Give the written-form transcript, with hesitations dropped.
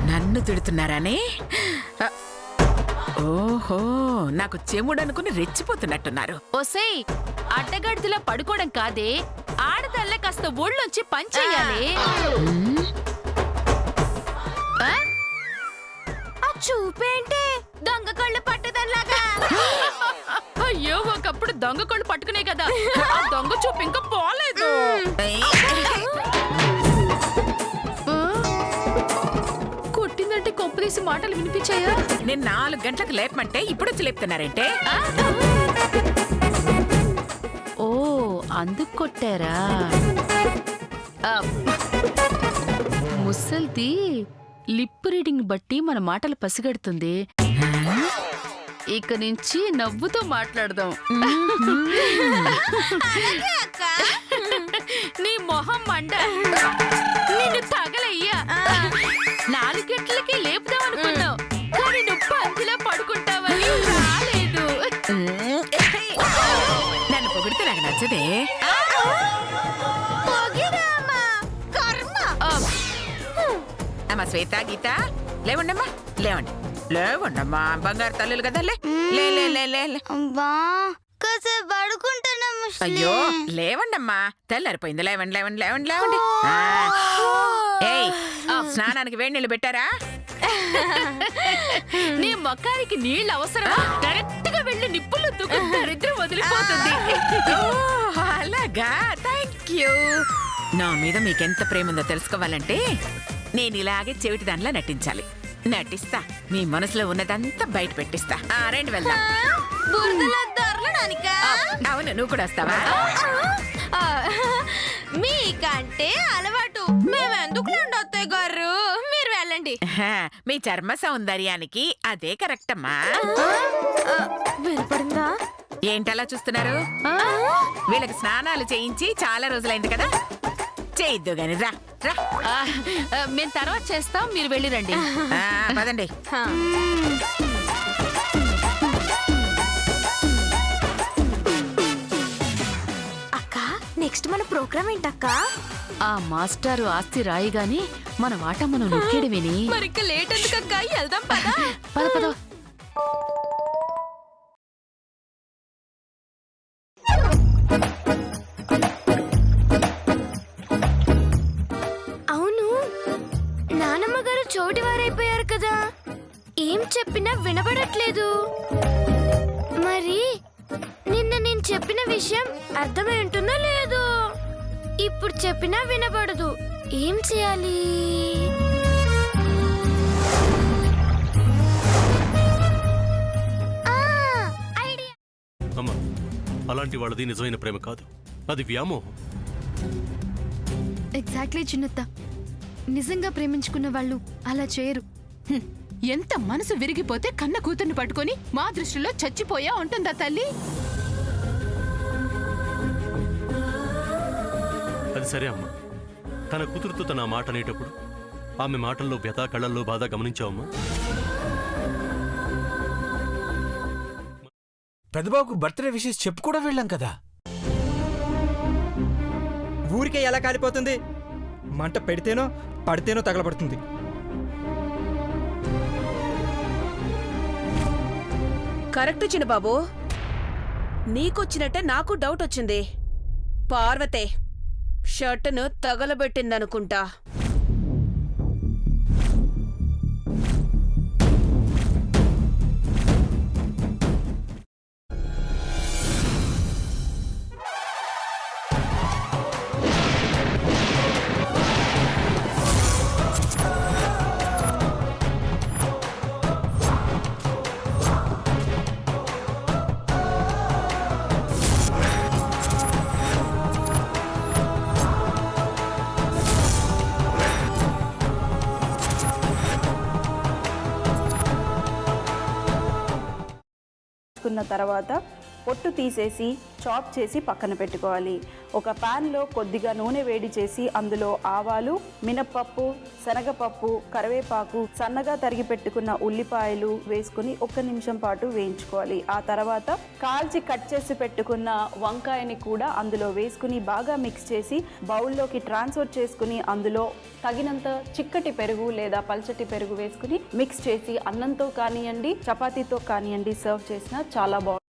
నన్ను తిడుతున్నారని? ఓహో, నాకు చెముడు అనుకుని రెచ్చిపోతున్నట్టున్నారు. ఓసేయ్, అడ్డగడితిలా పడుకోవడం కాదే, ఆడదల్లే కాస్త ఒళ్ళొంచి పంచెయ్యాలి. చూపేంటే దొంగ కళ్ళు పట్టుదల్లాగా. అయ్యో, ఒకప్పుడు దొంగ కళ్ళు పట్టుకునే కదా, ఆ దొంగ చూపు ఇంకా పోలేదు. కొట్టిందంటే కొంపదీసి మాటలు వినిపించాయా? నేను 4 గంటలకు లేపమంటే ఇప్పుడు వచ్చి లేపుతున్నారంటే? ఓ, అందుకు కొట్టారా? ముసల్ది లిప్ రీడింగ్ బట్టి మన మాటలు పసిగడుతుంది. ఇక నుంచి నవ్వుతూ మాట్లాడదాం. నీ మొహం మండ, నిన్ను తగలయ్యా. 4 గంటలకి లేపుదాం అనుకున్నావు, కానీ నువ్వు పందిలా పడుకుంటావని రాలేదు. నన్ను పొగిడితే నాకు నచ్చదే. అమ్మా శ్వేత, గీత, లేవండమ్మా, లేవండి, లేవండమ్మా, బంగారు తల్లులు కదా. లే లే లే లే లే. అయ్యో, లేవండమ్మా, తెల్లారిపోయింది. లేవండి లేవండి లేవండి లేవండి. ఏయ్, స్నానానికి వేడి నీళ్ళు పెట్టారా? నీ మొక్కానికి నీళ్ళు అవసరమా? డైరెక్ట్ గా వెళ్ళి నిప్పులు దరిద్రం వదిలిపోతుంది. అలాగా, థ్యాంక్ యూ. నా మీద మీకెంత ప్రేమ ఉందో తెలుసుకోవాలంటే నేను ఇలాగే చెవిటి దానిలా నటించాలి. నటిస్తా, మీ మనసులో ఉన్నదంతా బయట పెట్టిస్తా. రండి వెళ్దాం. అవును, నువ్వు కూడా వస్తావా? మీకంటే అలవాటు, మేమెందుకు అత్తయ్య గారు, మీరు వెళ్ళండి. మీ చర్మ సౌందర్యానికి అదే కరెక్ట్ అమ్మా. వినపడిందా? ఏంటలా చూస్తున్నారు? వీళ్ళకి స్నానాలు చేయించి చాలా రోజులైంది కదా, చేయిద్దు గాని. రా రా. మేము తర్వాత చేస్తాం, మీరు వెళ్ళిరండి. పదండి. అక్క, నెక్స్ట్ మన ప్రోగ్రామ్ ఏంటక్క? ఆ మాస్టారు ఆస్తి రాయిగాని మన వాట మనం నొక్కేడు విని. మరి ఇంకా లేట్ ఎందుకక్క, వెళ్దాం పదా. పద పద. అవును, నానమ్మ గారు చోటివారైపోయారు కదా, ఏం చెప్పినా వినబడట్లేదు. మరి నిన్న నేను చెప్పిన విషయం అర్థమై ఉంటుందో లేదో? ఇప్పుడు చెప్పినా వినబడదు, ఏం చేయాలి? అమ్మా, అలాంటి వాళ్ళది నిజమైన ప్రేమ కాదు, అది వ్యామోహం. ఎగ్జాక్ట్లీ చిన్నత్త, నిజంగా ప్రేమించుకున్న వాళ్ళు అలా చేయరు. ఎంత మనసు విరిగిపోతే కన్న కూతుర్ని పట్టుకొని మా దృష్టిలో చచ్చిపోయా ఉంటుందా తల్లి? అది సరే అమ్మా, తన కూతురుతో తన మాట అనేటప్పుడు ఆమె మాటల్లో వ్యథ, కళ్ళల్లో బాధ గమనించావమ్మా? పెద్దబాబుకు బర్త్డే విషెస్ చెప్పు కూడా వెళ్ళాం కదా. ఊరికే ఎలా కాలిపోతుంది? మంట పెడితేనో పడితేనో తగలబడుతుంది. కరెక్ట్ చిన్నబాబు, నీకొచ్చినట్టే నాకు డౌట్ వచ్చింది. పార్వతే షర్టును తగలబెట్టిందనుకుంటా. కున్న తర్వాత పొట్టు తీసేసి చాప్ చేసి పక్కన పెట్టుకోవాలి. ఒక ప్యాన్లో కొద్దిగా నూనె వేడి చేసి అందులో ఆవాలు, మినప్పప్పు, శనగపప్పు, కరివేపాకు, సన్నగా తరిగి పెట్టుకున్న ఉల్లిపాయలు వేసుకుని 1 నిమిషం పాటు వేయించుకోవాలి. ఆ తర్వాత కాల్చి కట్ చేసి పెట్టుకున్న వంకాయని కూడా అందులో వేసుకుని బాగా మిక్స్ చేసి బౌల్లోకి ట్రాన్స్ఫర్ చేసుకుని అందులో తగినంత చిక్కటి పెరుగు లేదా పల్చటి పెరుగు వేసుకుని మిక్స్ చేసి అన్నంతో కానివ్వండి, చపాతీతో కానివ్వండి సర్వ్ చేసినా చాలా బాగుంటుంది.